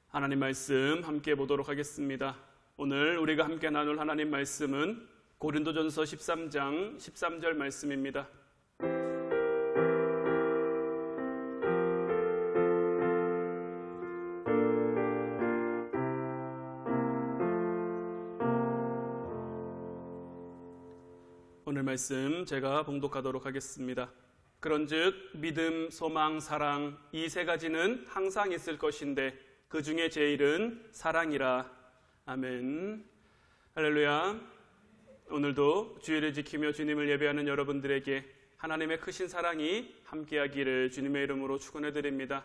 하나님 말씀 함께 보도록 하겠습니다. 오늘 우리가 함께 나눌 하나님 말씀은 고린도전서 13장 13절 말씀입니다. 오늘 말씀 제가 봉독하도록 하겠습니다. 그런즉 믿음, 소망, 사랑 이 세 가지는 항상 있을 것인데 그 중에 제일은 사랑이라. 아멘. 할렐루야. 오늘도 주일을 지키며 주님을 예배하는 여러분들에게 하나님의 크신 사랑이 함께하기를 주님의 이름으로 축원해 드립니다.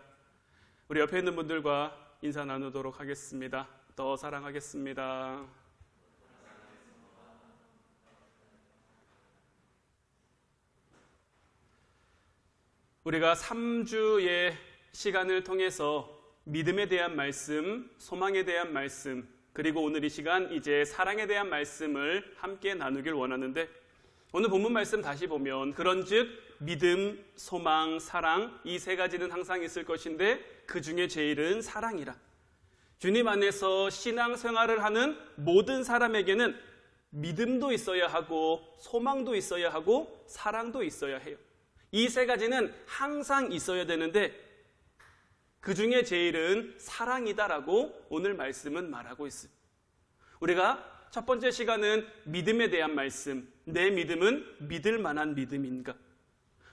우리 옆에 있는 분들과 인사 나누도록 하겠습니다. 더 사랑하겠습니다. 우리가 3주의 시간을 통해서 믿음에 대한 말씀, 소망에 대한 말씀, 그리고 오늘 이 시간 이제 사랑에 대한 말씀을 함께 나누길 원하는데, 오늘 본문 말씀 다시 보면 그런즉 믿음, 소망, 사랑 이 세 가지는 항상 있을 것인데 그 중에 제일은 사랑이라. 주님 안에서 신앙생활을 하는 모든 사람에게는 믿음도 있어야 하고 소망도 있어야 하고 사랑도 있어야 해요. 이 세 가지는 항상 있어야 되는데 그 중에 제일은 사랑이다라고 오늘 말씀은 말하고 있어요. 우리가 첫 번째 시간은 믿음에 대한 말씀, 내 믿음은 믿을 만한 믿음인가?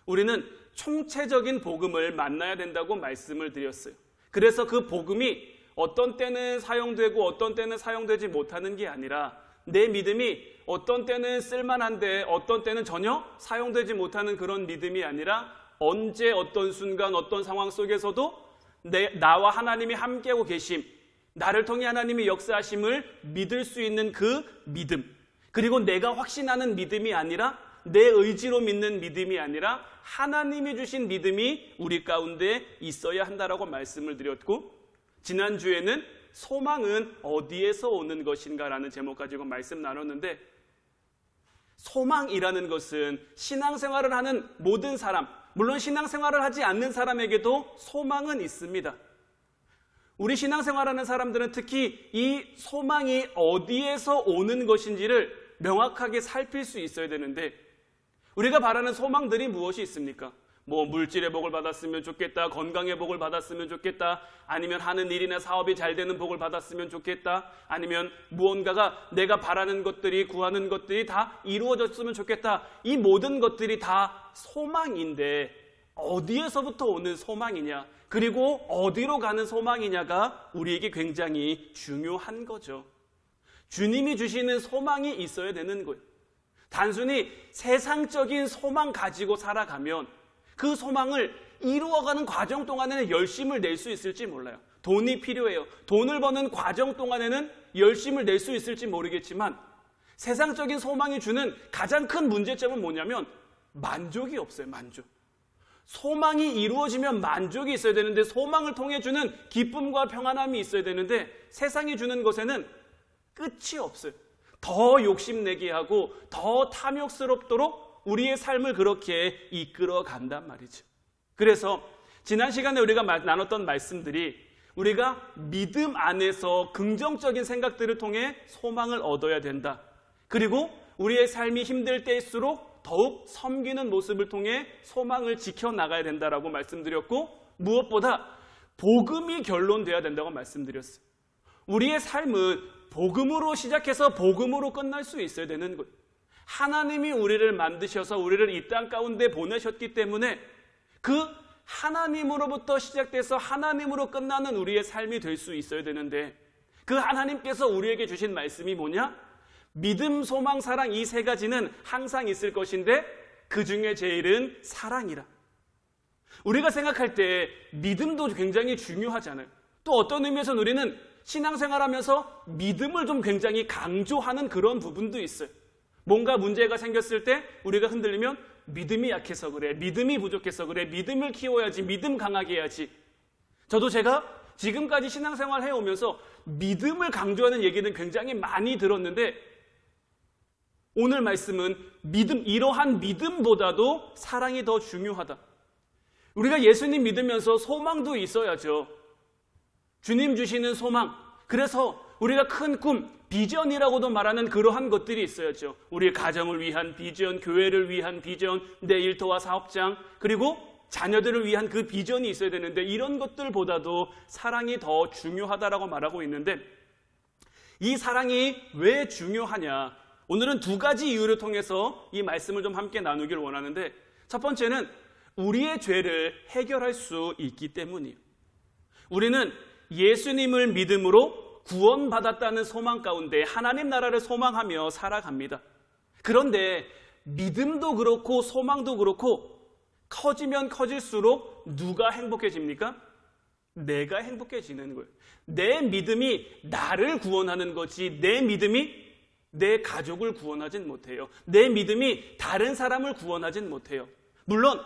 우리는 총체적인 복음을 만나야 된다고 말씀을 드렸어요. 그래서 그 복음이 어떤 때는 사용되고 어떤 때는 사용되지 못하는 게 아니라 내 믿음이 어떤 때는 쓸만한데 어떤 때는 전혀 사용되지 못하는 그런 믿음이 아니라 언제 어떤 순간 어떤 상황 속에서도 나와 하나님이 함께하고 계심, 나를 통해 하나님이 역사하심을 믿을 수 있는 그 믿음, 그리고 내가 확신하는 믿음이 아니라 내 의지로 믿는 믿음이 아니라 하나님이 주신 믿음이 우리 가운데 있어야 한다라고 말씀을 드렸고, 지난주에는 소망은 어디에서 오는 것인가 라는 제목 가지고 말씀 나눴는데, 소망이라는 것은 신앙생활을 하는 모든 사람, 물론 신앙생활을 하지 않는 사람에게도 소망은 있습니다. 우리 신앙생활하는 사람들은 특히 이 소망이 어디에서 오는 것인지를 명확하게 살필 수 있어야 되는데, 우리가 바라는 소망들이 무엇이 있습니까? 물질의 복을 받았으면 좋겠다, 건강의 복을 받았으면 좋겠다, 아니면 하는 일이나 사업이 잘 되는 복을 받았으면 좋겠다, 아니면 무언가가 내가 바라는 것들이, 구하는 것들이 다 이루어졌으면 좋겠다. 이 모든 것들이 다 소망인데 어디에서부터 오는 소망이냐, 그리고 어디로 가는 소망이냐가 우리에게 굉장히 중요한 거죠. 주님이 주시는 소망이 있어야 되는 거예요. 단순히 세상적인 소망 가지고 살아가면 그 소망을 이루어가는 과정 동안에는 열심을 낼 수 있을지 몰라요. 돈이 필요해요. 돈을 버는 과정 동안에는 열심을 낼 수 있을지 모르겠지만 세상적인 소망이 주는 가장 큰 문제점은 뭐냐면 만족이 없어요. 만족. 소망이 이루어지면 만족이 있어야 되는데, 소망을 통해 주는 기쁨과 평안함이 있어야 되는데 세상이 주는 것에는 끝이 없어요. 더 욕심내게 하고 더 탐욕스럽도록 우리의 삶을 그렇게 이끌어 간단 말이죠. 그래서 지난 시간에 우리가 나눴던 말씀들이 우리가 믿음 안에서 긍정적인 생각들을 통해 소망을 얻어야 된다. 그리고 우리의 삶이 힘들 때일수록 더욱 섬기는 모습을 통해 소망을 지켜나가야 된다라고 말씀드렸고, 무엇보다 복음이 결론돼야 된다고 말씀드렸어요. 우리의 삶은 복음으로 시작해서 복음으로 끝날 수 있어야 되는 거예요. 하나님이 우리를 만드셔서 우리를 이 땅 가운데 보내셨기 때문에 그 하나님으로부터 시작돼서 하나님으로 끝나는 우리의 삶이 될 수 있어야 되는데, 그 하나님께서 우리에게 주신 말씀이 뭐냐? 믿음, 소망, 사랑 이 세 가지는 항상 있을 것인데 그 중에 제일은 사랑이라. 우리가 생각할 때 믿음도 굉장히 중요하잖아요. 또 어떤 의미에서는 우리는 신앙생활하면서 믿음을 좀 굉장히 강조하는 그런 부분도 있어요. 뭔가 문제가 생겼을 때 우리가 흔들리면 믿음이 약해서 그래, 믿음이 부족해서 그래, 믿음을 키워야지, 믿음 강하게 해야지. 저도 제가 지금까지 신앙생활 해오면서 믿음을 강조하는 얘기는 굉장히 많이 들었는데, 오늘 말씀은 믿음, 이러한 믿음보다도 사랑이 더 중요하다. 우리가 예수님 믿으면서 소망도 있어야죠. 주님 주시는 소망, 그래서 우리가 큰 꿈, 비전이라고도 말하는 그러한 것들이 있어야죠. 우리의 가정을 위한 비전, 교회를 위한 비전, 내 일터와 사업장, 그리고 자녀들을 위한 그 비전이 있어야 되는데 이런 것들보다도 사랑이 더 중요하다라고 말하고 있는데 이 사랑이 왜 중요하냐? 오늘은 두 가지 이유를 통해서 이 말씀을 좀 함께 나누길 원하는데 첫 번째는 우리의 죄를 해결할 수 있기 때문이에요. 우리는 예수님을 믿음으로 구원받았다는 소망 가운데 하나님 나라를 소망하며 살아갑니다. 그런데 믿음도 그렇고 소망도 그렇고 커지면 커질수록 누가 행복해집니까? 내가 행복해지는 거예요. 내 믿음이 나를 구원하는 거지 내 믿음이 내 가족을 구원하진 못해요. 내 믿음이 다른 사람을 구원하진 못해요. 물론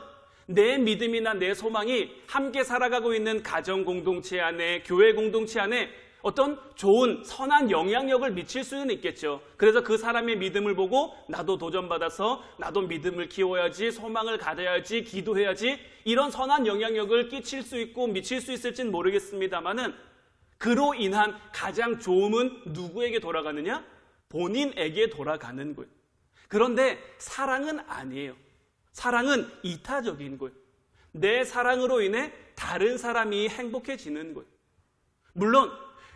내 믿음이나 내 소망이 함께 살아가고 있는 가정 공동체 안에, 교회 공동체 안에 어떤 좋은 선한 영향력을 미칠 수는 있겠죠. 그래서 그 사람의 믿음을 보고 나도 도전받아서 나도 믿음을 키워야지, 소망을 가져야지, 기도해야지, 이런 선한 영향력을 끼칠 수 있고 미칠 수 있을지는 모르겠습니다만은 그로 인한 가장 좋음은 누구에게 돌아가느냐? 본인에게 돌아가는 거예요. 그런데 사랑은 아니에요. 사랑은 이타적인 거예요. 내 사랑으로 인해 다른 사람이 행복해지는 거예요. 물론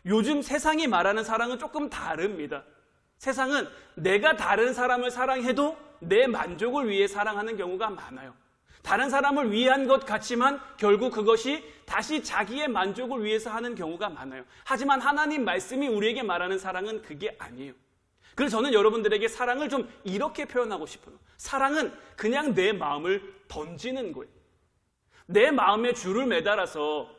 요즘 세상이 말하는 사랑은 조금 다릅니다. 세상은 내가 다른 사람을 사랑해도 내 만족을 위해 사랑하는 경우가 많아요. 다른 사람을 위한 것 같지만 결국 그것이 다시 자기의 만족을 위해서 하는 경우가 많아요. 하지만 하나님 말씀이 우리에게 말하는 사랑은 그게 아니에요. 그래서 저는 여러분들에게 사랑을 좀 이렇게 표현하고 싶어요. 사랑은 그냥 내 마음을 던지는 거예요. 내 마음에 줄을 매달아서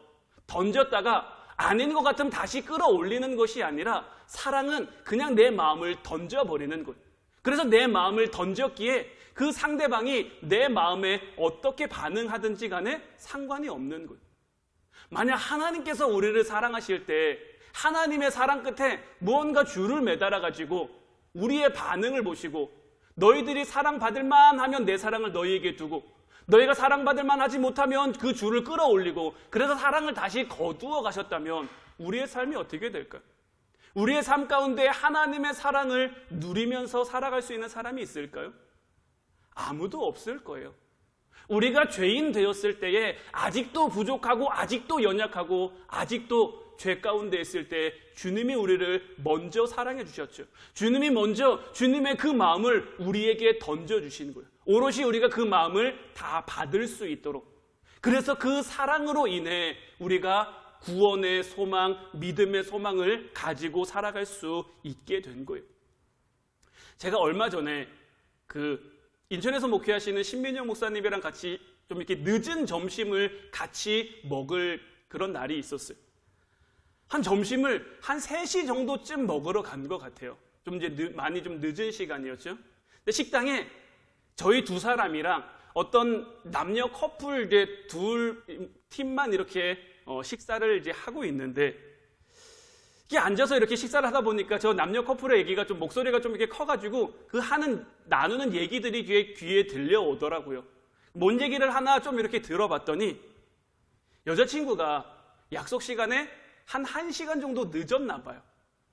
던졌다가 아닌 것 같으면 다시 끌어올리는 것이 아니라 사랑은 그냥 내 마음을 던져버리는 거예요. 그래서 내 마음을 던졌기에 그 상대방이 내 마음에 어떻게 반응하든지 간에 상관이 없는 거예요. 만약 하나님께서 우리를 사랑하실 때 하나님의 사랑 끝에 무언가 줄을 매달아가지고 우리의 반응을 보시고 너희들이 사랑받을 만하면 내 사랑을 너희에게 두고 너희가 사랑받을 만하지 못하면 그 줄을 끌어올리고 그래서 사랑을 다시 거두어 가셨다면 우리의 삶이 어떻게 될까요? 우리의 삶 가운데 하나님의 사랑을 누리면서 살아갈 수 있는 사람이 있을까요? 아무도 없을 거예요. 우리가 죄인 되었을 때에 아직도 부족하고 아직도 연약하고 아직도 죄 가운데 있을 때 주님이 우리를 먼저 사랑해 주셨죠. 주님이 먼저 주님의 그 마음을 우리에게 던져주신 거예요. 오롯이 우리가 그 마음을 다 받을 수 있도록. 그래서 그 사랑으로 인해 우리가 구원의 소망, 믿음의 소망을 가지고 살아갈 수 있게 된 거예요. 제가 얼마 전에 인천에서 목회하시는 신민영 목사님이랑 같이 좀 이렇게 늦은 점심을 같이 먹을 그런 날이 있었어요. 한 점심을 한 3시 정도쯤 먹으러 간 것 같아요. 좀 이제 많이 좀 늦은 시간이었죠. 근데 식당에 저희 두 사람이랑 어떤 남녀 커플 이제 둘 팀만 이렇게 식사를 이제 하고 있는데 이게 앉아서 이렇게 식사를 하다 보니까 저 남녀 커플의 얘기가 좀 목소리가 좀 이렇게 커가지고 나누는 얘기들이 귀에 들려오더라고요. 뭔 얘기를 하나 좀 이렇게 들어봤더니 여자친구가 약속 시간에 한 1시간 정도 늦었나 봐요.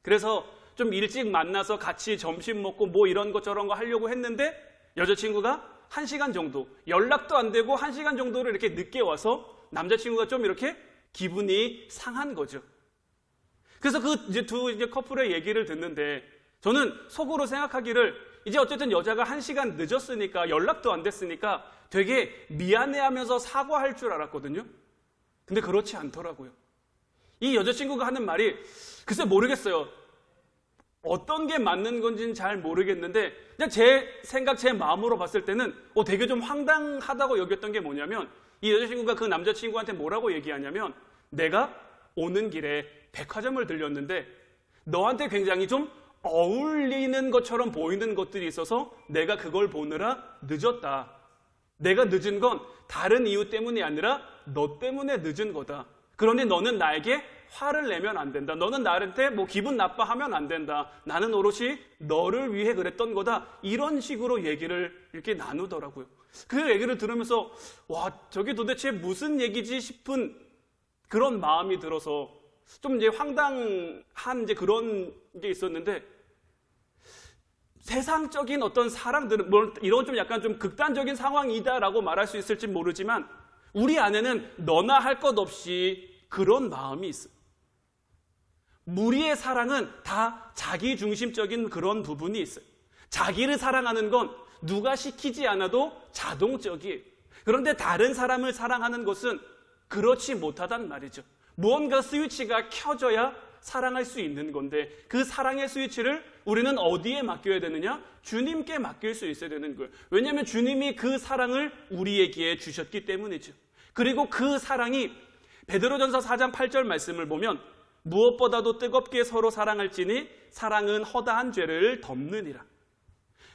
그래서 좀 일찍 만나서 같이 점심 먹고 뭐 이런 거 저런 거 하려고 했는데 여자친구가 1시간 정도 연락도 안 되고 1시간 정도를 이렇게 늦게 와서 남자친구가 좀 이렇게 기분이 상한 거죠. 그래서 이제 두 커플의 얘기를 듣는데 저는 속으로 생각하기를 이제 어쨌든 여자가 1시간 늦었으니까 연락도 안 됐으니까 되게 미안해하면서 사과할 줄 알았거든요. 근데 그렇지 않더라고요. 이 여자친구가 하는 말이 글쎄 모르겠어요. 어떤 게 맞는 건지는 잘 모르겠는데 그냥 제 생각, 제 마음으로 봤을 때는 되게 좀 황당하다고 여겼던 게 뭐냐면 이 여자친구가 그 남자친구한테 뭐라고 얘기하냐면 내가 오는 길에 백화점을 들렸는데 너한테 굉장히 좀 어울리는 것처럼 보이는 것들이 있어서 내가 그걸 보느라 늦었다. 내가 늦은 건 다른 이유 때문이 아니라 너 때문에 늦은 거다. 그러니 너는 나에게 화를 내면 안 된다. 너는 나한테 기분 나빠하면 안 된다. 나는 오롯이 너를 위해 그랬던 거다. 이런 식으로 얘기를 이렇게 나누더라고요. 그 얘기를 들으면서 와, 저게 도대체 무슨 얘기지 싶은 그런 마음이 들어서 좀 이제 황당한 이제 그런 게 있었는데, 세상적인 어떤 사랑들은, 이런 좀 약간 좀 극단적인 상황이다라고 말할 수 있을지 모르지만, 우리 안에는 너나 할 것 없이 그런 마음이 있어요. 무리의 사랑은 다 자기 중심적인 그런 부분이 있어요. 자기를 사랑하는 건 누가 시키지 않아도 자동적이에요. 그런데 다른 사람을 사랑하는 것은 그렇지 못하단 말이죠. 무언가 스위치가 켜져야 사랑할 수 있는 건데, 그 사랑의 스위치를 우리는 어디에 맡겨야 되느냐? 주님께 맡길 수 있어야 되는 거예요. 왜냐하면 주님이 그 사랑을 우리에게 주셨기 때문이죠. 그리고 그 사랑이 베드로전서 4장 8절 말씀을 보면, 무엇보다도 뜨겁게 서로 사랑할지니 사랑은 허다한 죄를 덮느니라.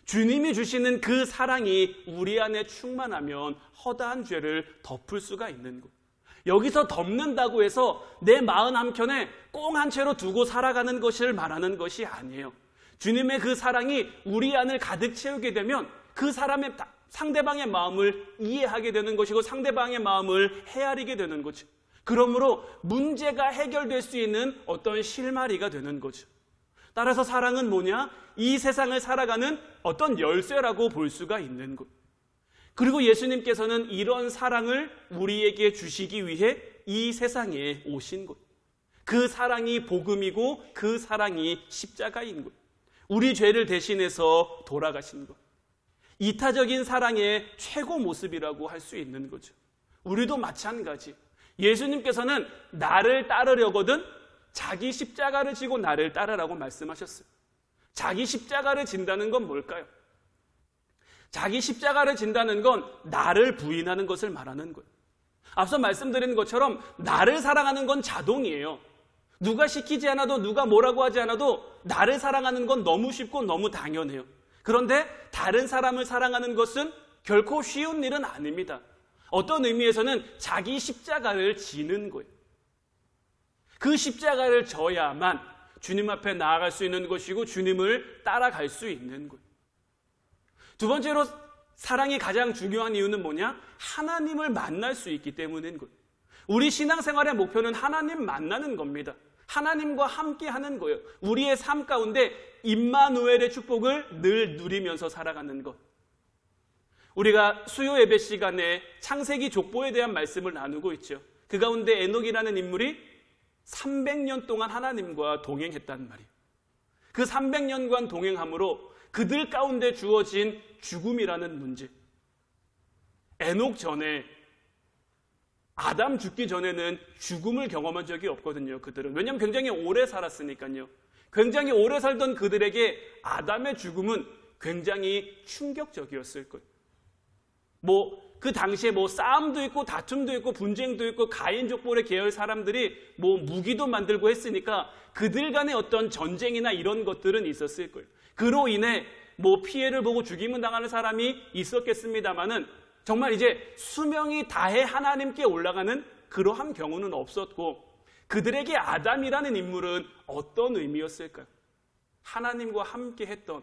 주님이 주시는 그 사랑이 우리 안에 충만하면 허다한 죄를 덮을 수가 있는 것. 여기서 덮는다고 해서 내 마음 한켠에 꽁 한 채로 두고 살아가는 것을 말하는 것이 아니에요. 주님의 그 사랑이 우리 안을 가득 채우게 되면 그 사람의 상대방의 마음을 이해하게 되는 것이고, 상대방의 마음을 헤아리게 되는 거죠. 그러므로 문제가 해결될 수 있는 어떤 실마리가 되는 거죠. 따라서 사랑은 뭐냐? 이 세상을 살아가는 어떤 열쇠라고 볼 수가 있는 것. 그리고 예수님께서는 이런 사랑을 우리에게 주시기 위해 이 세상에 오신 것. 그 사랑이 복음이고 그 사랑이 십자가인 것. 우리 죄를 대신해서 돌아가신 것. 이타적인 사랑의 최고 모습이라고 할 수 있는 거죠. 우리도 마찬가지. 예수님께서는 나를 따르려거든 자기 십자가를 지고 나를 따르라고 말씀하셨어요. 자기 십자가를 진다는 건 뭘까요? 자기 십자가를 진다는 건 나를 부인하는 것을 말하는 거예요. 앞서 말씀드린 것처럼 나를 사랑하는 건 자동이에요. 누가 시키지 않아도, 누가 뭐라고 하지 않아도 나를 사랑하는 건 너무 쉽고 너무 당연해요. 그런데 다른 사람을 사랑하는 것은 결코 쉬운 일은 아닙니다. 어떤 의미에서는 자기 십자가를 지는 거예요. 그 십자가를 져야만 주님 앞에 나아갈 수 있는 것이고 주님을 따라갈 수 있는 거예요. 두 번째로 사랑이 가장 중요한 이유는 뭐냐? 하나님을 만날 수 있기 때문인 거예요. 우리 신앙생활의 목표는 하나님 만나는 겁니다. 하나님과 함께 하는 거예요. 우리의 삶 가운데 임마누엘의 축복을 늘 누리면서 살아가는 것. 우리가 수요 예배 시간에 창세기 족보에 대한 말씀을 나누고 있죠. 그 가운데 에녹이라는 인물이 300년 동안 하나님과 동행했단 말이에요. 그 300년간 동행함으로 그들 가운데 주어진 죽음이라는 문제. 에녹 전에, 아담 죽기 전에는 죽음을 경험한 적이 없거든요. 그들은. 왜냐하면 굉장히 오래 살았으니까요. 굉장히 오래 살던 그들에게 아담의 죽음은 굉장히 충격적이었을 거예요. 그 당시에 싸움도 있고 다툼도 있고 분쟁도 있고 가인 족보의 계열 사람들이 무기도 만들고 했으니까 그들 간의 어떤 전쟁이나 이런 것들은 있었을 거예요. 그로 인해 피해를 보고 죽임을 당하는 사람이 있었겠습니다만은 정말 이제 수명이 다해 하나님께 올라가는 그러한 경우는 없었고, 그들에게 아담이라는 인물은 어떤 의미였을까요? 하나님과 함께 했던,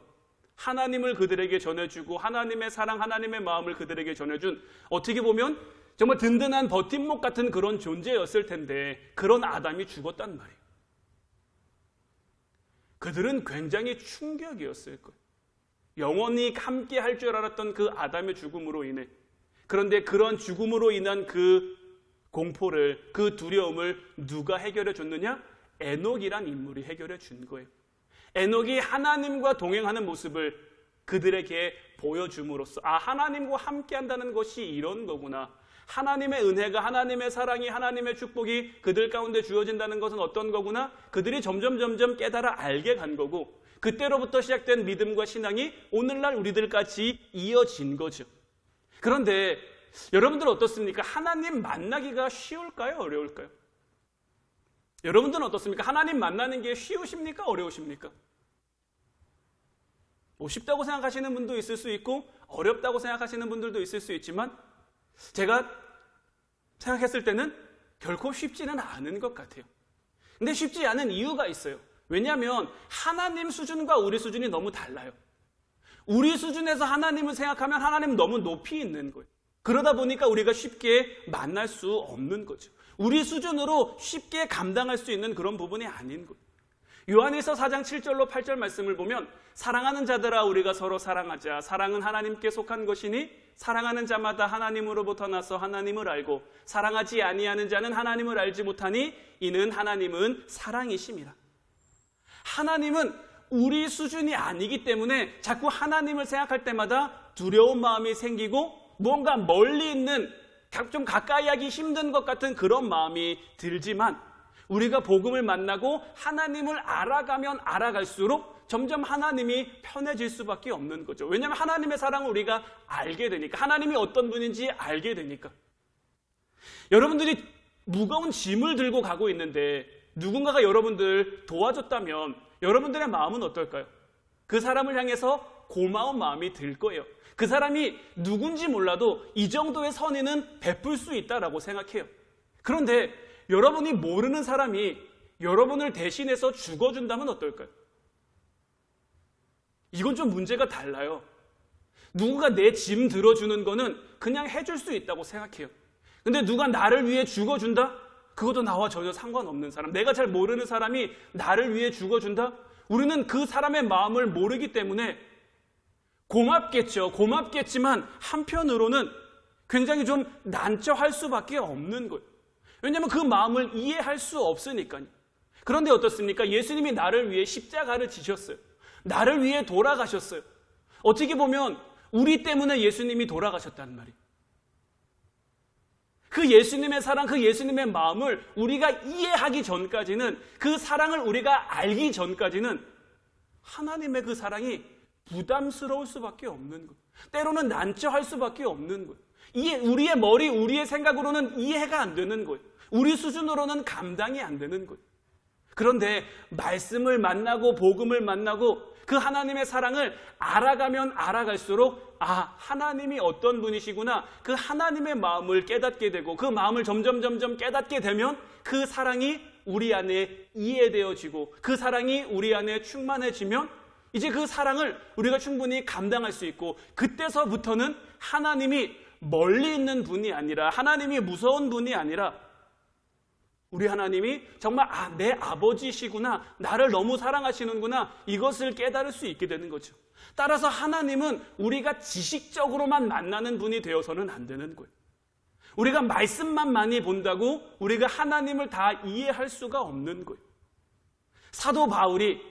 하나님을 그들에게 전해주고 하나님의 사랑, 하나님의 마음을 그들에게 전해준, 어떻게 보면 정말 든든한 버팀목 같은 그런 존재였을 텐데 그런 아담이 죽었단 말이에요. 그들은 굉장히 충격이었을 거예요. 영원히 함께 할 줄 알았던 그 아담의 죽음으로 인해. 그런데 그런 죽음으로 인한 그 공포를, 그 두려움을 누가 해결해 줬느냐? 에녹이란 인물이 해결해 준 거예요. 에녹이 하나님과 동행하는 모습을 그들에게 보여줌으로써 하나님과 함께 한다는 것이 이런 거구나. 하나님의 은혜가, 하나님의 사랑이, 하나님의 축복이 그들 가운데 주어진다는 것은 어떤 거구나. 그들이 점점 깨달아 알게 간 거고, 그때로부터 시작된 믿음과 신앙이 오늘날 우리들까지 이어진 거죠. 그런데 여러분들 어떻습니까? 하나님 만나기가 쉬울까요? 어려울까요? 여러분들은 어떻습니까? 하나님 만나는 게 쉬우십니까? 어려우십니까? 쉽다고 생각하시는 분도 있을 수 있고 어렵다고 생각하시는 분들도 있을 수 있지만, 제가 생각했을 때는 결코 쉽지는 않은 것 같아요. 근데 쉽지 않은 이유가 있어요. 왜냐하면 하나님 수준과 우리 수준이 너무 달라요. 우리 수준에서 하나님을 생각하면 하나님 너무 높이 있는 거예요. 그러다 보니까 우리가 쉽게 만날 수 없는 거죠. 우리 수준으로 쉽게 감당할 수 있는 그런 부분이 아닌 거예요. 요한일서 4장 7절로 8절 말씀을 보면 사랑하는 자들아 우리가 서로 사랑하자. 사랑은 하나님께 속한 것이니 사랑하는 자마다 하나님으로부터 나서 하나님을 알고 사랑하지 아니하는 자는 하나님을 알지 못하니 이는 하나님은 사랑이심이라. 하나님은 우리 수준이 아니기 때문에 자꾸 하나님을 생각할 때마다 두려운 마음이 생기고 뭔가 멀리 있는 좀 가까이 하기 힘든 것 같은 그런 마음이 들지만 우리가 복음을 만나고 하나님을 알아가면 알아갈수록 점점 하나님이 편해질 수밖에 없는 거죠. 왜냐하면 하나님의 사랑을 우리가 알게 되니까, 하나님이 어떤 분인지 알게 되니까. 여러분들이 무거운 짐을 들고 가고 있는데 누군가가 여러분들 도와줬다면 여러분들의 마음은 어떨까요? 그 사람을 향해서 고마운 마음이 들 거예요. 그 사람이 누군지 몰라도 이 정도의 선의는 베풀 수 있다라고 생각해요. 그런데 여러분이 모르는 사람이 여러분을 대신해서 죽어준다면 어떨까요? 이건 좀 문제가 달라요. 누군가 내 짐 들어주는 거는 그냥 해줄 수 있다고 생각해요. 근데 누가 나를 위해 죽어준다? 그것도 나와 전혀 상관없는 사람, 내가 잘 모르는 사람이 나를 위해 죽어준다? 우리는 그 사람의 마음을 모르기 때문에 고맙겠죠. 고맙겠지만 한편으로는 굉장히 좀 난처할 수밖에 없는 거예요. 왜냐하면 그 마음을 이해할 수 없으니까요. 그런데 어떻습니까? 예수님이 나를 위해 십자가를 지셨어요. 나를 위해 돌아가셨어요. 어떻게 보면 우리 때문에 예수님이 돌아가셨다는 말이에요. 그 예수님의 사랑, 그 예수님의 마음을 우리가 이해하기 전까지는, 그 사랑을 우리가 알기 전까지는 하나님의 그 사랑이 부담스러울 수밖에 없는 거예요. 때로는 난처할 수밖에 없는 거예요. 우리의 머리, 우리의 생각으로는 이해가 안 되는 거예요. 우리 수준으로는 감당이 안 되는 거예요. 그런데 말씀을 만나고 복음을 만나고 그 하나님의 사랑을 알아가면 알아갈수록 하나님이 어떤 분이시구나, 그 하나님의 마음을 깨닫게 되고 그 마음을 점점 깨닫게 되면 그 사랑이 우리 안에 이해되어지고 그 사랑이 우리 안에 충만해지면 이제 그 사랑을 우리가 충분히 감당할 수 있고, 그때서부터는 하나님이 멀리 있는 분이 아니라, 하나님이 무서운 분이 아니라 우리 하나님이 정말 내 아버지시구나, 나를 너무 사랑하시는구나, 이것을 깨달을 수 있게 되는 거죠. 따라서 하나님은 우리가 지식적으로만 만나는 분이 되어서는 안 되는 거예요. 우리가 말씀만 많이 본다고 우리가 하나님을 다 이해할 수가 없는 거예요. 사도 바울이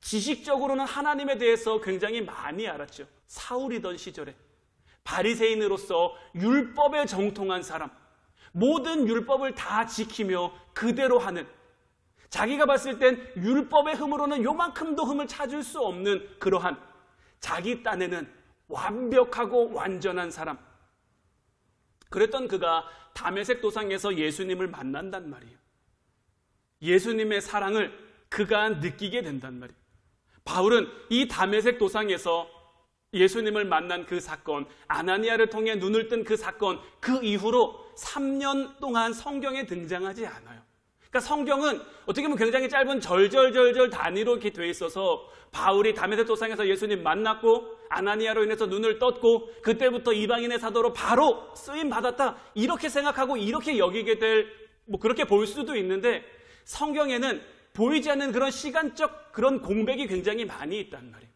지식적으로는 하나님에 대해서 굉장히 많이 알았죠. 사울이던 시절에 바리새인으로서 율법에 정통한 사람, 모든 율법을 다 지키며 그대로 하는, 자기가 봤을 땐 율법의 흠으로는 요만큼도 흠을 찾을 수 없는 그러한 자기 딴에는 완벽하고 완전한 사람, 그랬던 그가 다메섹 도상에서 예수님을 만난단 말이에요. 예수님의 사랑을 그가 느끼게 된단 말이에요. 바울은 이 다메섹 도상에서 예수님을 만난 그 사건, 아나니아를 통해 눈을 뜬 그 사건, 그 이후로 3년 동안 성경에 등장하지 않아요. 그러니까 성경은 어떻게 보면 굉장히 짧은 절절 단위로 이렇게 돼 있어서 바울이 다메섹 도상에서 예수님 만났고 아나니아로 인해서 눈을 떴고 그때부터 이방인의 사도로 바로 쓰임 받았다, 이렇게 생각하고 이렇게 여기게 될, 그렇게 볼 수도 있는데, 성경에는 보이지 않는 그런 시간적 그런 공백이 굉장히 많이 있단 말이에요.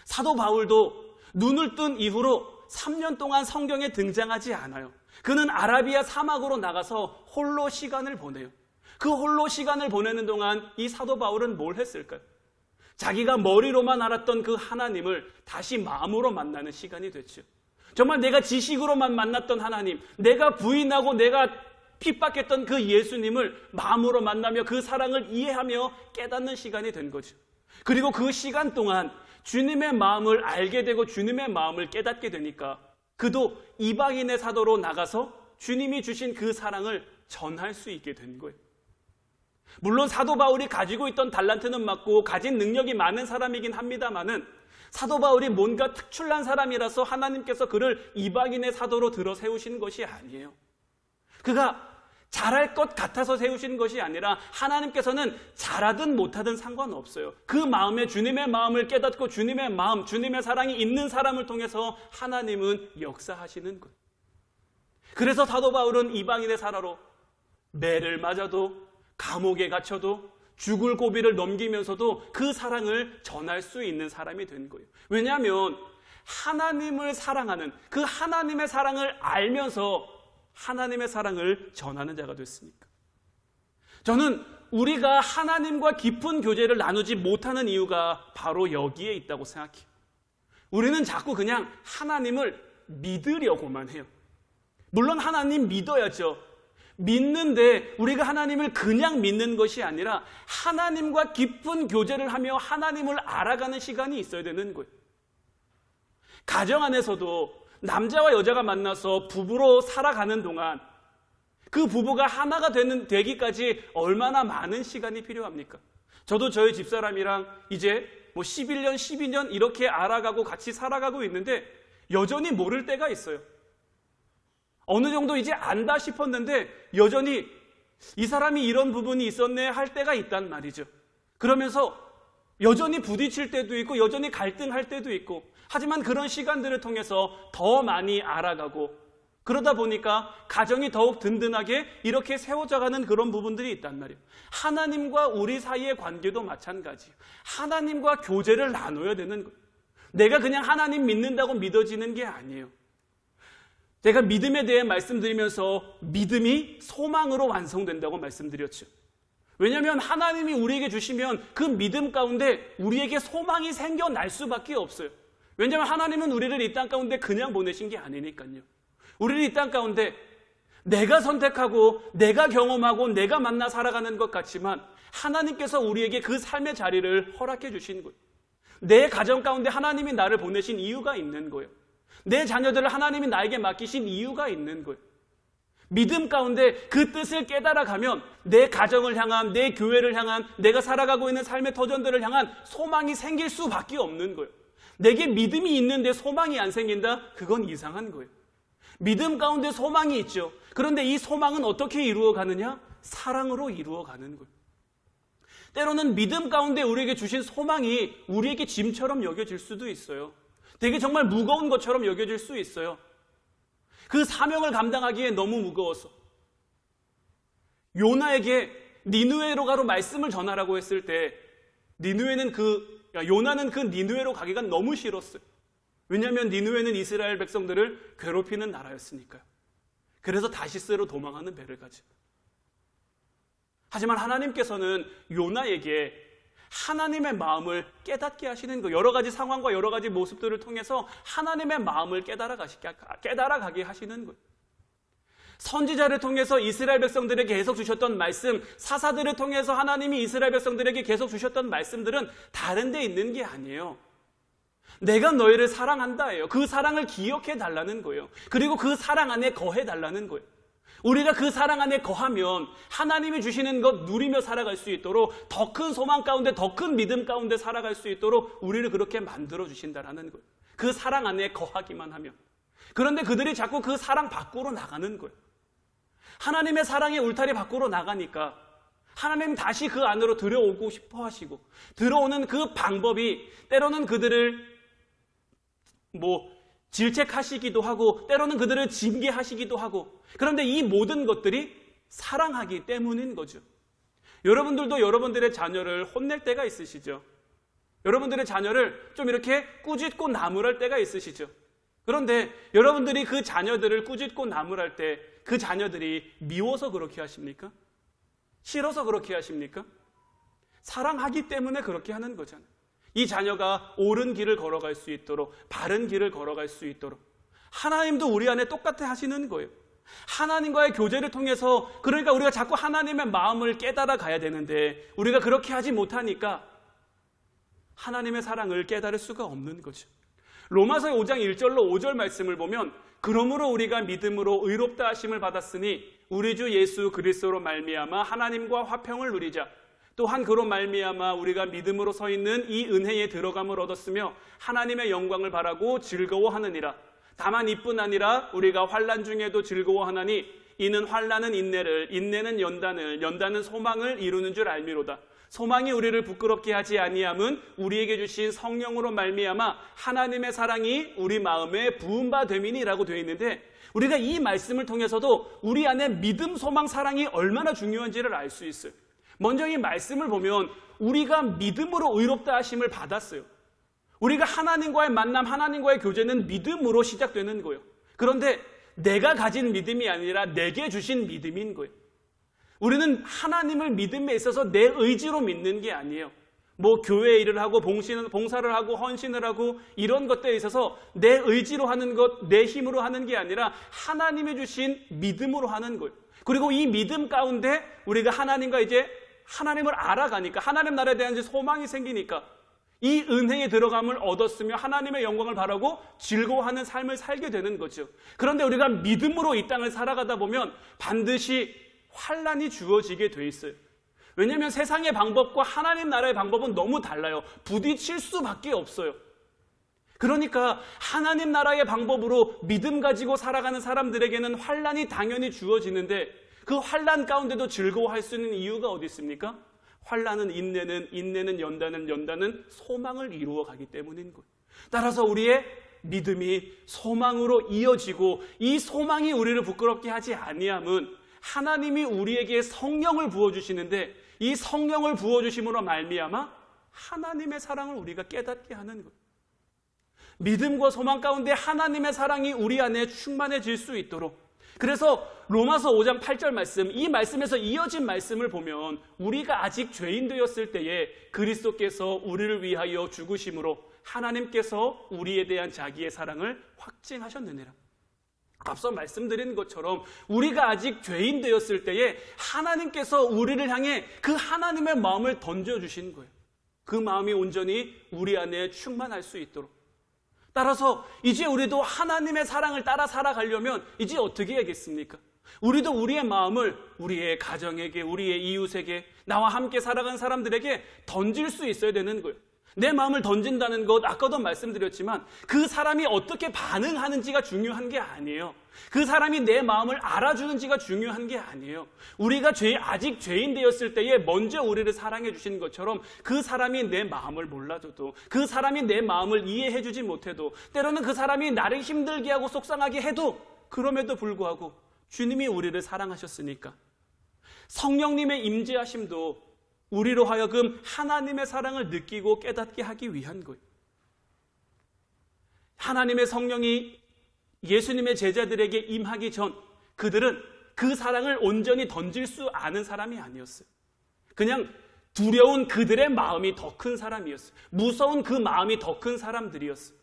사도 바울도 눈을 뜬 이후로 3년 동안 성경에 등장하지 않아요. 그는 아라비아 사막으로 나가서 홀로 시간을 보내요. 그 홀로 시간을 보내는 동안 이 사도 바울은 뭘 했을까요? 자기가 머리로만 알았던 그 하나님을 다시 마음으로 만나는 시간이 됐죠. 정말 내가 지식으로만 만났던 하나님, 내가 부인하고 내가 핍박했던 그 예수님을 마음으로 만나며 그 사랑을 이해하며 깨닫는 시간이 된 거죠. 그리고 그 시간 동안 주님의 마음을 알게 되고 주님의 마음을 깨닫게 되니까 그도 이방인의 사도로 나가서 주님이 주신 그 사랑을 전할 수 있게 된 거예요. 물론 사도 바울이 가지고 있던 달란트는 맞고 가진 능력이 많은 사람이긴 합니다만은, 사도 바울이 뭔가 특출난 사람이라서 하나님께서 그를 이방인의 사도로 들어 세우신 것이 아니에요. 그가 잘할 것 같아서 세우신 것이 아니라 하나님께서는 잘하든 못하든 상관없어요. 그 마음에 주님의 마음을 깨닫고 주님의 마음, 주님의 사랑이 있는 사람을 통해서 하나님은 역사하시는 것. 그래서 사도 바울은 이방인의 사라로 매를 맞아도 감옥에 갇혀도 죽을 고비를 넘기면서도 그 사랑을 전할 수 있는 사람이 된 거예요. 왜냐하면 하나님을 사랑하는, 그 하나님의 사랑을 알면서 하나님의 사랑을 전하는 자가 됐으니까. 저는 우리가 하나님과 깊은 교제를 나누지 못하는 이유가 바로 여기에 있다고 생각해요. 우리는 자꾸 그냥 하나님을 믿으려고만 해요. 물론 하나님 믿어야죠. 믿는데 우리가 하나님을 그냥 믿는 것이 아니라 하나님과 깊은 교제를 하며 하나님을 알아가는 시간이 있어야 되는 거예요. 가정 안에서도 남자와 여자가 만나서 부부로 살아가는 동안 그 부부가 하나가 되기까지 얼마나 많은 시간이 필요합니까? 저도 저희 집사람이랑 이제 11년, 12년 이렇게 알아가고 같이 살아가고 있는데 여전히 모를 때가 있어요. 어느 정도 이제 안다 싶었는데 여전히 이 사람이 이런 부분이 있었네 할 때가 있단 말이죠. 그러면서 여전히 부딪힐 때도 있고 여전히 갈등할 때도 있고, 하지만 그런 시간들을 통해서 더 많이 알아가고 그러다 보니까 가정이 더욱 든든하게 이렇게 세워져가는 그런 부분들이 있단 말이에요. 하나님과 우리 사이의 관계도 마찬가지예요. 하나님과 교제를 나눠야 되는 거예요. 내가 그냥 하나님 믿는다고 믿어지는 게 아니에요. 제가 믿음에 대해 말씀드리면서 믿음이 소망으로 완성된다고 말씀드렸죠. 왜냐하면 하나님이 우리에게 주시면 그 믿음 가운데 우리에게 소망이 생겨날 수밖에 없어요. 왜냐하면 하나님은 우리를 이 땅 가운데 그냥 보내신 게 아니니까요. 우리를 이 땅 가운데 내가 선택하고 내가 경험하고 내가 만나 살아가는 것 같지만 하나님께서 우리에게 그 삶의 자리를 허락해 주신 거예요. 내 가정 가운데 하나님이 나를 보내신 이유가 있는 거예요. 내 자녀들을 하나님이 나에게 맡기신 이유가 있는 거예요. 믿음 가운데 그 뜻을 깨달아가면 내 가정을 향한, 내 교회를 향한, 내가 살아가고 있는 삶의 터전들을 향한 소망이 생길 수밖에 없는 거예요. 내게 믿음이 있는데 소망이 안 생긴다? 그건 이상한 거예요. 믿음 가운데 소망이 있죠. 그런데 이 소망은 어떻게 이루어가느냐? 사랑으로 이루어가는 거예요. 때로는 믿음 가운데 우리에게 주신 소망이 우리에게 짐처럼 여겨질 수도 있어요. 되게 정말 무거운 것처럼 여겨질 수 있어요. 그 사명을 감당하기에 너무 무거워서. 요나에게 니느웨로 가로 말씀을 전하라고 했을 때 요나는 그 니느웨로 가기가 너무 싫었어요. 왜냐하면 니느웨는 이스라엘 백성들을 괴롭히는 나라였으니까요. 그래서 다시스로 도망하는 배를 가죠. 하지만 하나님께서는 요나에게 하나님의 마음을 깨닫게 하시는 거, 여러 가지 상황과 여러 가지 모습들을 통해서 하나님의 마음을 깨달아가게 하시는 거예요. 선지자를 통해서 이스라엘 백성들에게 계속 주셨던 말씀, 사사들을 통해서 하나님이 이스라엘 백성들에게 계속 주셨던 말씀들은 다른 데 있는 게 아니에요. 내가 너희를 사랑한다예요. 그 사랑을 기억해 달라는 거예요. 그리고 그 사랑 안에 거해 달라는 거예요. 우리가 그 사랑 안에 거하면 하나님이 주시는 것 누리며 살아갈 수 있도록 더 큰 소망 가운데, 더 큰 믿음 가운데 살아갈 수 있도록 우리를 그렇게 만들어 주신다라는 거예요. 그 사랑 안에 거하기만 하면. 그런데 그들이 자꾸 그 사랑 밖으로 나가는 거예요. 하나님의 사랑의 울타리 밖으로 나가니까 하나님 다시 그 안으로 들어오고 싶어 하시고, 들어오는 그 방법이 때로는 그들을 질책하시기도 하고 때로는 그들을 징계하시기도 하고, 그런데 이 모든 것들이 사랑하기 때문인 거죠. 여러분들도 여러분들의 자녀를 혼낼 때가 있으시죠. 여러분들의 자녀를 좀 이렇게 꾸짖고 나무랄 때가 있으시죠. 그런데 여러분들이 그 자녀들을 꾸짖고 나무랄 때 그 자녀들이 미워서 그렇게 하십니까? 싫어서 그렇게 하십니까? 사랑하기 때문에 그렇게 하는 거잖아요. 이 자녀가 옳은 길을 걸어갈 수 있도록, 바른 길을 걸어갈 수 있도록 하나님도 우리 안에 똑같아 하시는 거예요. 하나님과의 교제를 통해서, 그러니까 우리가 자꾸 하나님의 마음을 깨달아 가야 되는데 우리가 그렇게 하지 못하니까 하나님의 사랑을 깨달을 수가 없는 거죠. 로마서 5장 1절로 5절 말씀을 보면, 그러므로 우리가 믿음으로 의롭다 하심을 받았으니 우리 주 예수 그리스도로 말미암아 하나님과 화평을 누리자. 또한 그로 말미암아 우리가 믿음으로 서 있는 이 은혜에 들어감을 얻었으며 하나님의 영광을 바라고 즐거워하느니라. 다만 이뿐 아니라 우리가 환난 중에도 즐거워하나니 이는 환난은 인내를, 인내는 연단을, 연단은 소망을 이루는 줄 알미로다. 소망이 우리를 부끄럽게 하지 아니함은 우리에게 주신 성령으로 말미암아 하나님의 사랑이 우리 마음에 부은 바 됨이니라고 되어 있는데, 우리가 이 말씀을 통해서도 우리 안에 믿음, 소망, 사랑이 얼마나 중요한지를 알 수 있어요. 먼저 이 말씀을 보면 우리가 믿음으로 의롭다 하심을 받았어요. 우리가 하나님과의 만남, 하나님과의 교제는 믿음으로 시작되는 거예요. 그런데 내가 가진 믿음이 아니라 내게 주신 믿음인 거예요. 우리는 하나님을 믿음에 있어서 내 의지로 믿는 게 아니에요. 뭐 교회 일을 하고 봉사를 하고 헌신을 하고 이런 것들에 있어서 내 의지로 하는 것, 내 힘으로 하는 게 아니라 하나님이 주신 믿음으로 하는 거예요. 그리고 이 믿음 가운데 우리가 하나님과 이제 하나님을 알아가니까, 하나님 나라에 대한 소망이 생기니까 이 은혜에 들어감을 얻었으며 하나님의 영광을 바라고 즐거워하는 삶을 살게 되는 거죠. 그런데 우리가 믿음으로 이 땅을 살아가다 보면 반드시 환난이 주어지게 돼 있어요. 왜냐하면 세상의 방법과 하나님 나라의 방법은 너무 달라요. 부딪힐 수밖에 없어요. 그러니까 하나님 나라의 방법으로 믿음 가지고 살아가는 사람들에게는 환난이 당연히 주어지는데, 그 환난 가운데도 즐거워할 수 있는 이유가 어디 있습니까? 환난은 인내는, 인내는 연단은, 연단은 소망을 이루어 가기 때문인 거예요. 따라서 우리의 믿음이 소망으로 이어지고, 이 소망이 우리를 부끄럽게 하지 아니함은 하나님이 우리에게 성령을 부어주시는데, 이 성령을 부어주심으로 말미암아 하나님의 사랑을 우리가 깨닫게 하는 거예요. 믿음과 소망 가운데 하나님의 사랑이 우리 안에 충만해질 수 있도록, 그래서 로마서 5장 8절 말씀, 이 말씀에서 이어진 말씀을 보면 우리가 아직 죄인 되었을 때에 그리스도께서 우리를 위하여 죽으심으로 하나님께서 우리에 대한 자기의 사랑을 확증하셨느니라. 앞서 말씀드린 것처럼 우리가 아직 죄인 되었을 때에 하나님께서 우리를 향해 그 하나님의 마음을 던져주신 거예요. 그 마음이 온전히 우리 안에 충만할 수 있도록. 따라서 이제 우리도 하나님의 사랑을 따라 살아가려면 이제 어떻게 해야겠습니까? 우리도 우리의 마음을 우리의 가정에게, 우리의 이웃에게, 나와 함께 살아가는 사람들에게 던질 수 있어야 되는 거예요. 내 마음을 던진다는 것, 아까도 말씀드렸지만 그 사람이 어떻게 반응하는지가 중요한 게 아니에요. 그 사람이 내 마음을 알아주는지가 중요한 게 아니에요. 우리가 아직 죄인 되었을 때에 먼저 우리를 사랑해 주신 것처럼 그 사람이 내 마음을 몰라줘도, 그 사람이 내 마음을 이해해 주지 못해도, 때로는 그 사람이 나를 힘들게 하고 속상하게 해도, 그럼에도 불구하고 주님이 우리를 사랑하셨으니까 성령님의 임재하심도 우리로 하여금 하나님의 사랑을 느끼고 깨닫게 하기 위한 거예요. 하나님의 성령이 예수님의 제자들에게 임하기 전 그들은 그 사랑을 온전히 던질 수 아는 사람이 아니었어요. 그냥 두려운 그들의 마음이 더 큰 사람이었어요. 무서운 그 마음이 더 큰 사람들이었어요.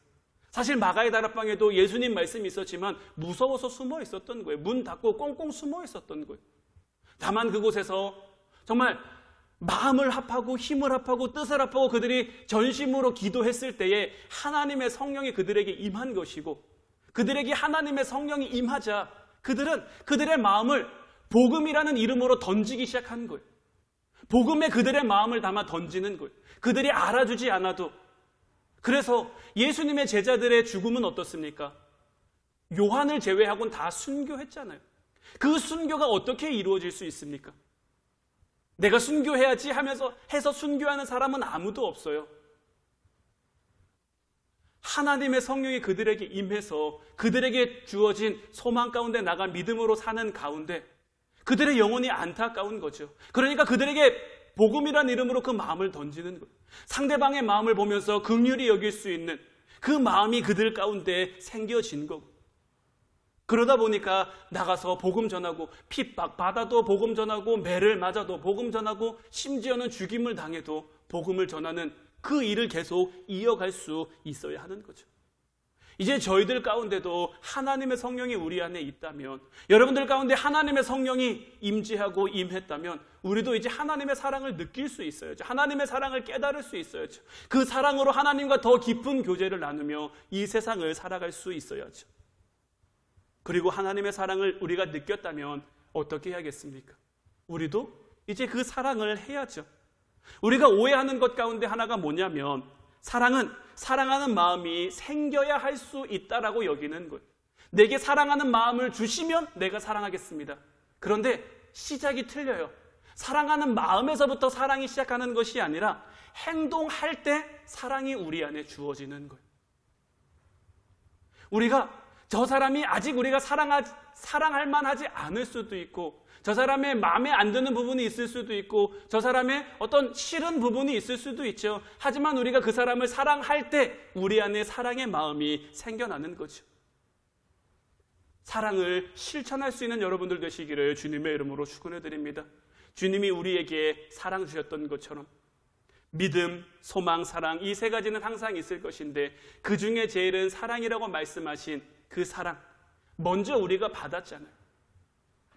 사실 마가의 다락방에도 예수님 말씀이 있었지만 무서워서 숨어 있었던 거예요. 문 닫고 꽁꽁 숨어 있었던 거예요. 다만 그곳에서 정말 마음을 합하고 힘을 합하고 뜻을 합하고 그들이 전심으로 기도했을 때에 하나님의 성령이 그들에게 임한 것이고, 그들에게 하나님의 성령이 임하자 그들은 그들의 마음을 복음이라는 이름으로 던지기 시작한 거예요. 복음에 그들의 마음을 담아 던지는 거예요. 그들이 알아주지 않아도. 그래서 예수님의 제자들의 죽음은 어떻습니까? 요한을 제외하고는 다 순교했잖아요. 그 순교가 어떻게 이루어질 수 있습니까? 내가 순교해야지 해서 순교하는 사람은 아무도 없어요. 하나님의 성령이 그들에게 임해서 그들에게 주어진 소망 가운데 나가 믿음으로 사는 가운데 그들의 영혼이 안타까운 거죠. 그러니까 그들에게 복음이란 이름으로 그 마음을 던지는 거예요. 상대방의 마음을 보면서 긍휼히 여길 수 있는 그 마음이 그들 가운데 생겨진 거고, 그러다 보니까 나가서 복음 전하고, 핍박 받아도 복음 전하고, 매를 맞아도 복음 전하고, 심지어는 죽임을 당해도 복음을 전하는 그 일을 계속 이어갈 수 있어야 하는 거죠. 이제 저희들 가운데도 하나님의 성령이 우리 안에 있다면, 여러분들 가운데 하나님의 성령이 임재하고 임했다면 우리도 이제 하나님의 사랑을 느낄 수 있어야죠. 하나님의 사랑을 깨달을 수 있어야죠. 그 사랑으로 하나님과 더 깊은 교제를 나누며 이 세상을 살아갈 수 있어야죠. 그리고 하나님의 사랑을 우리가 느꼈다면 어떻게 해야겠습니까? 우리도 이제 그 사랑을 해야죠. 우리가 오해하는 것 가운데 하나가 뭐냐면, 사랑은 사랑하는 마음이 생겨야 할 수 있다라고 여기는 거예요. 내게 사랑하는 마음을 주시면 내가 사랑하겠습니다. 그런데 시작이 틀려요. 사랑하는 마음에서부터 사랑이 시작하는 것이 아니라 행동할 때 사랑이 우리 안에 주어지는 거예요. 우리가 저 사람이 아직 우리가 사랑할 만하지 않을 수도 있고, 저 사람의 마음에 안 드는 부분이 있을 수도 있고, 저 사람의 어떤 싫은 부분이 있을 수도 있죠. 하지만 우리가 그 사람을 사랑할 때 우리 안에 사랑의 마음이 생겨나는 거죠. 사랑을 실천할 수 있는 여러분들 되시기를 주님의 이름으로 축원해 드립니다. 주님이 우리에게 사랑 주셨던 것처럼 믿음, 소망, 사랑, 이 세 가지는 항상 있을 것인데 그 중에 제일은 사랑이라고 말씀하신 그 사랑, 먼저 우리가 받았잖아요.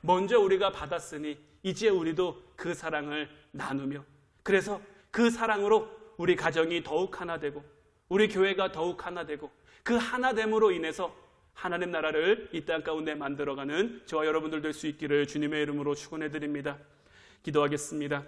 먼저 우리가 받았으니 이제 우리도 그 사랑을 나누며, 그래서 그 사랑으로 우리 가정이 더욱 하나 되고 우리 교회가 더욱 하나 되고, 그 하나됨으로 인해서 하나님 나라를 이 땅 가운데 만들어가는 저와 여러분들 될 수 있기를 주님의 이름으로 축원해 드립니다. 기도하겠습니다.